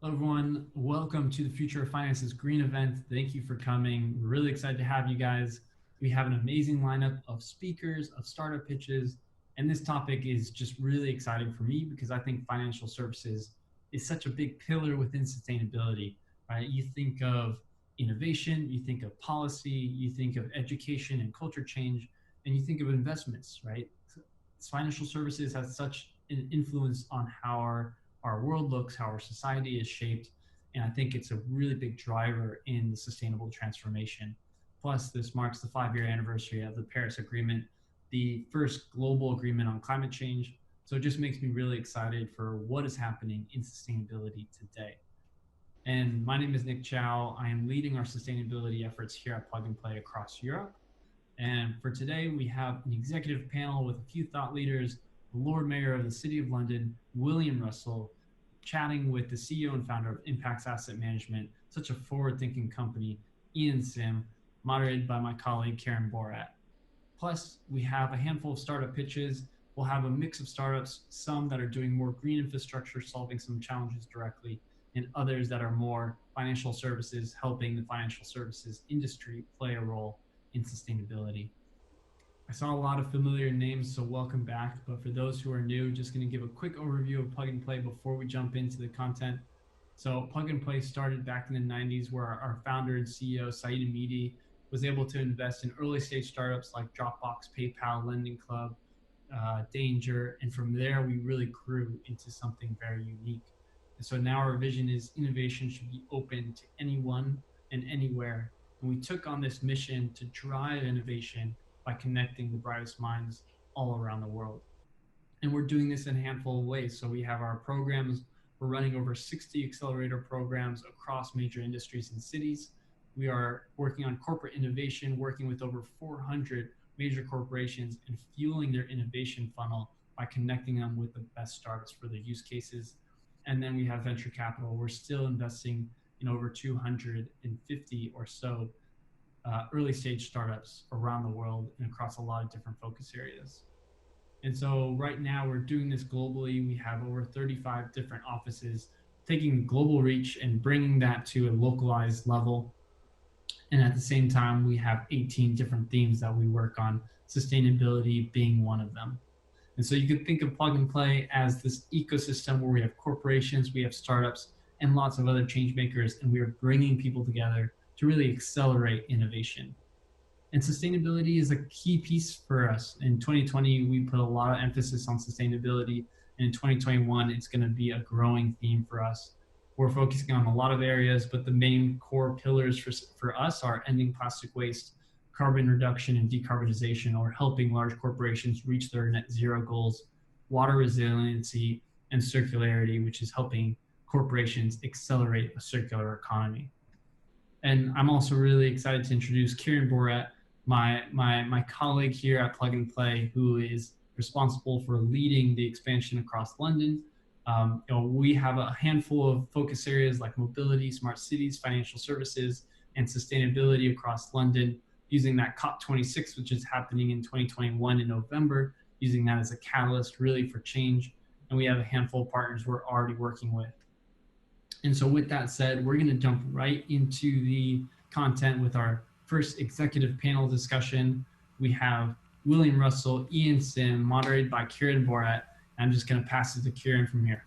Hello, everyone. Welcome to the Future of Finance's Green event. Thank you for coming. We're really excited to have you guys. We have an amazing lineup of speakers, of startup pitches, and this topic is just really exciting for me because I think financial services is such a big pillar within sustainability, right? You think of innovation, you think of policy, you think of education and culture change, and you think of investments, right? Financial services has such an influence on how our world looks, how our society is shaped. And I think it's a really big driver in the sustainable transformation. Plus, this marks the 5 year anniversary of the Paris Agreement, the first global agreement on climate change. So it just makes me really excited for what is happening in sustainability today. And my name is Nick Chow. I am leading our sustainability efforts here at Plug and Play across Europe. And for today, we have an executive panel with a few thought leaders, the Lord Mayor of the City of London, William Russell, chatting with the CEO and founder of Impacts Asset Management, such a forward-thinking company, Ian Sim, moderated by my colleague, Karen Borat. Plus, we have a handful of startup pitches. We'll have a mix of startups, some that are doing more green infrastructure, solving some challenges directly, and others that are more financial services, helping the financial services industry play a role in sustainability. I saw a lot of familiar names, so welcome back. But for those who are new, just going to give a quick overview of Plug and Play before we jump into the content. So, Plug and Play started back in the 90s, where our founder and CEO, Saeed Hamidi, was able to invest in early stage startups like Dropbox, PayPal, Lending Club, Danger. And from there, we really grew into something very unique. And so now our vision is innovation should be open to anyone and anywhere. And we took on this mission to drive innovation by connecting the brightest minds all around the world. And we're doing this in a handful of ways. So we have our programs. We're running over 60 accelerator programs across major industries and cities. We are working on corporate innovation, working with over 400 major corporations and fueling their innovation funnel by connecting them with the best startups for their use cases. And then we have venture capital. We're still investing in over 250 or so early stage startups around the world and across a lot of different focus areas. And so right now we're doing this globally. We have over 35 different offices taking global reach and bringing that to a localized level. And at the same time, we have 18 different themes that we work on, sustainability being one of them. And so you could think of Plug and Play as this ecosystem where we have corporations, we have startups, and lots of other change makers, and we are bringing people together to really accelerate innovation. And sustainability is a key piece for us. In 2020, we put a lot of emphasis on sustainability. And in 2021, it's going to be a growing theme for us. We're focusing on a lot of areas, but the main core pillars for us are ending plastic waste, carbon reduction and decarbonization, or helping large corporations reach their net zero goals, water resiliency, and circularity, which is helping corporations accelerate a circular economy. And I'm also really excited to introduce Kieran Borat, my colleague here at Plug and Play, who is responsible for leading the expansion across London. We have a handful of focus areas like mobility, smart cities, financial services, and sustainability across London, using that COP26, which is happening in 2021 in November, using that as a catalyst really for change. And we have a handful of partners we're already working with. And so with that said, we're going to jump right into the content with our first executive panel discussion. We have William Russell, Ian Sim, moderated by Kieran Borat. I'm just going to pass it to Kieran from here.